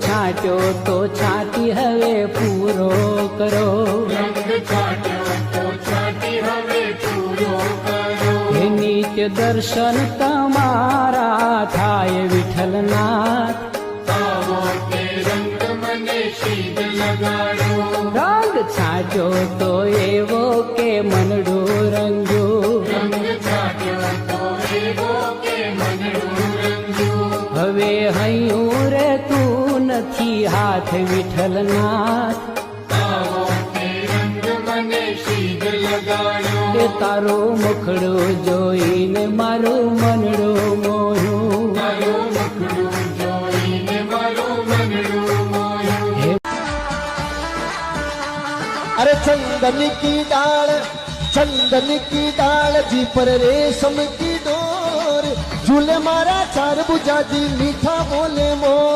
છાંટ્યો તો છાંટી હવે પૂરો કરો. રંગ છાંટ્યો તો છાંટી હવે પૂરો કરો. હે નિત્ય દર્શન તમારા થાય વિઠ્ઠલનાથ. આવો તે રંગ મને શીદ લગાડો. રંગ છાંટ્યો તો એવો કે મનડું રંગ્યું. રંગ છાંટ્યો તો એવો કે મનડું રંગ્યું. હવે હૈયું રે તું નથી હાથ વિઠ્ઠલનાથ. આવો તે રંગ મને શીદ લગાડો. એ તારું મુખડું જોઈને મારું મનડું મોહ્યું. મારું મુખડું જોઈને મારું મનડું મોહ્યું. अरे चंदन की डाल जी पर रेशम की डोर झूले मारा चार बुझा जी मीठा बोले मोर.